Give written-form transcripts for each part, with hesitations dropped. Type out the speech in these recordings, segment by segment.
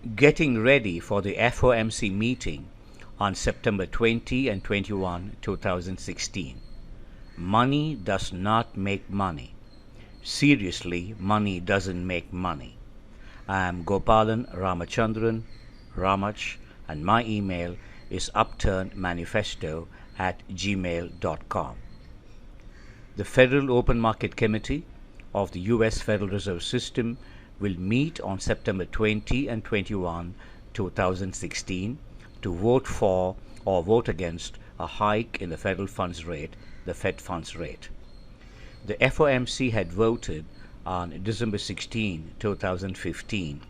Getting ready for the FOMC meeting on September 20 and 21, 2016. Money does not make money. Seriously, money doesn't make money. I am Gopalan Ramachandran, Ramach, and my email is upturnmanifesto@gmail.com. The Federal Open Market Committee of the U.S. Federal Reserve System will meet on September 20 and 21, 2016 to vote for or vote against a hike in the federal funds rate, the Fed funds rate. The FOMC had voted on December 16, 2015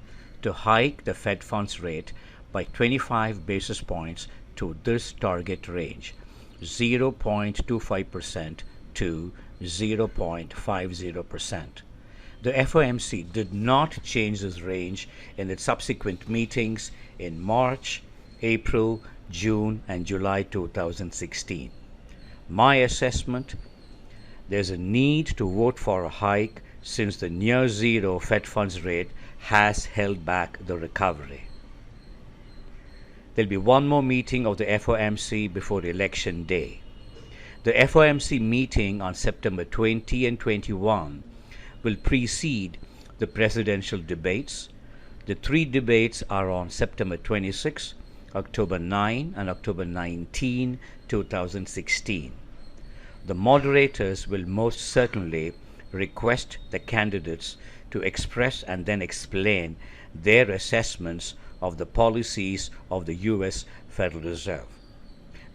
to hike the Fed funds rate by 25 basis points to this target range, 0.25% to 0.50%. The FOMC did not change this range in its subsequent meetings in March, April, June, and July 2016. My assessment: there's a need to vote for a hike since the near zero Fed funds rate has held back the recovery. There'll be one more meeting of the FOMC before Election Day. The FOMC meeting on September 20 and 21 will precede the presidential debates. The three debates are on September 26, October 9, and October 19, 2016. The moderators will most certainly request the candidates to express and then explain their assessments of the policies of the U.S. Federal Reserve.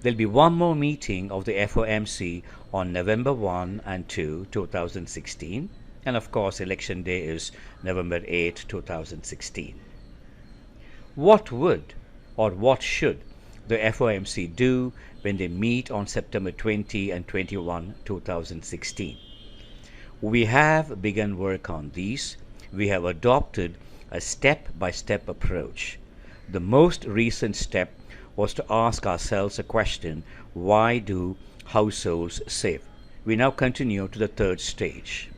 There'll be one more meeting of the FOMC on November 1 and 2, 2016, and of course Election Day is November 8, 2016. What would or what should the FOMC do when they meet on September 20 and 21, 2016? We have begun work on these. We have adopted a step-by-step approach. The most recent step was to ask ourselves a question: why do households save? We now continue to the third stage.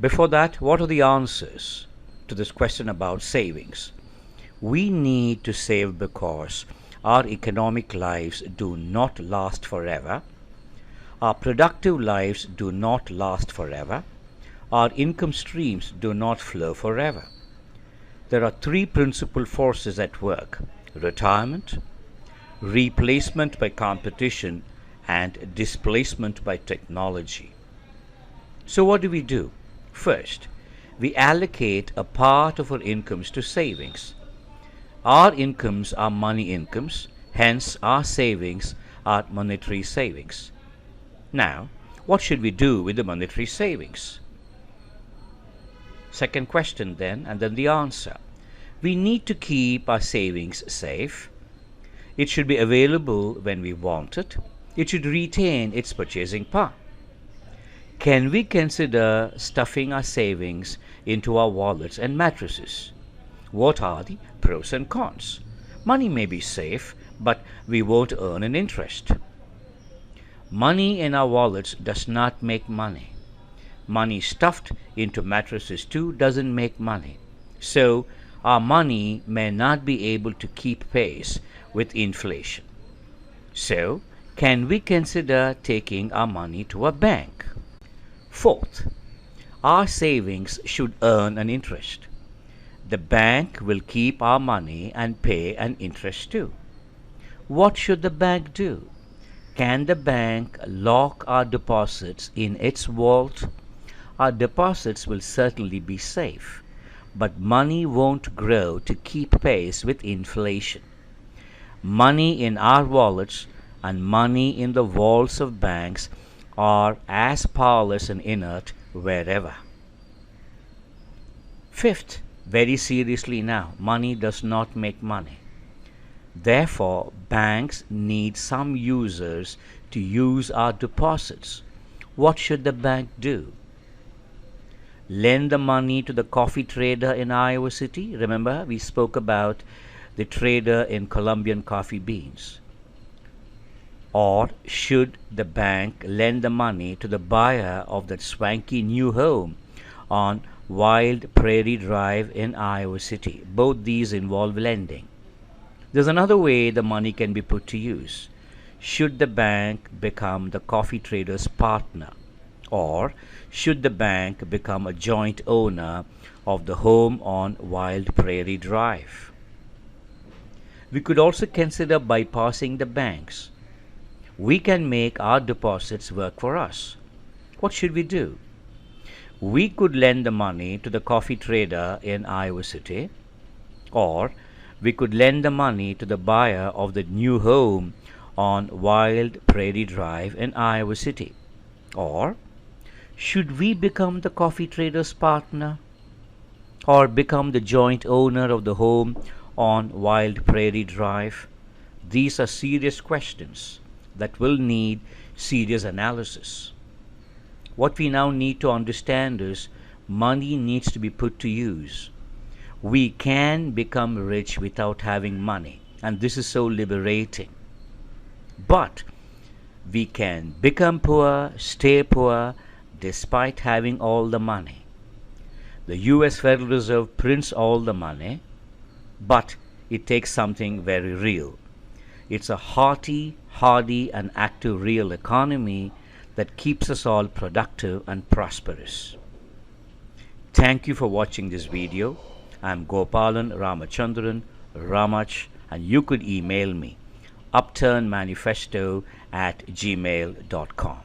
Before that, what are the answers to this question about savings? We need to save because our economic lives do not last forever. Our productive lives do not last forever. Our income streams do not flow forever. There are three principal forces at work: retirement, replacement by competition, and displacement by technology. So what do? First, we allocate a part of our incomes to savings. Our incomes are money incomes, hence our savings are monetary savings. Now, what should we do with the monetary savings? Second question then, and then the answer. We need to keep our savings safe. It should be available when we want it. It should retain its purchasing power. Can we consider stuffing our savings into our wallets and mattresses? What are the pros and cons? Money may be safe, but we won't earn an interest. Money in our wallets does not make money. Money stuffed into mattresses too doesn't make money. So our money may not be able to keep pace with inflation. So, can we consider taking our money to a bank? Fourth, our savings should earn an interest. The bank will keep our money and pay an interest too. What should the bank do? Can the bank lock our deposits in its vault? Our deposits will certainly be safe, but money won't grow to keep pace with inflation. Money in our wallets and money in the vaults of banks are as powerless and inert wherever. Fifth, very seriously now, money does not make money. Therefore, banks need some users to use our deposits. What should the bank do? Lend the money to the coffee trader in Iowa City? Remember, we spoke about the trader in Colombian coffee beans. Or should the bank lend the money to the buyer of that swanky new home on Wild Prairie Drive in Iowa City. Both these involve lending. There's another way the money can be put to use. Should the bank become the coffee trader's partner? Or should the bank become a joint owner of the home on Wild Prairie Drive? We could also consider bypassing the banks. We can make our deposits work for us. What should we do? We could lend the money to the coffee trader in Iowa City, or we could lend the money to the buyer of the new home on Wild Prairie Drive in Iowa City. Or should we become the coffee trader's partner, or become the joint owner of the home on Wild Prairie Drive? These are serious questions that will need serious analysis. What we now need to understand is money needs to be put to use. We can become rich without having money, and this is so liberating. But we can become poor, stay poor, despite having all the money. The US Federal Reserve prints all the money, but it takes something very real. It's a hearty, hardy, and active real economy that keeps us all productive and prosperous. Thank you for watching this video. I'm Gopalan Ramachandran, Ramach, and you could email me upturnmanifesto@gmail.com.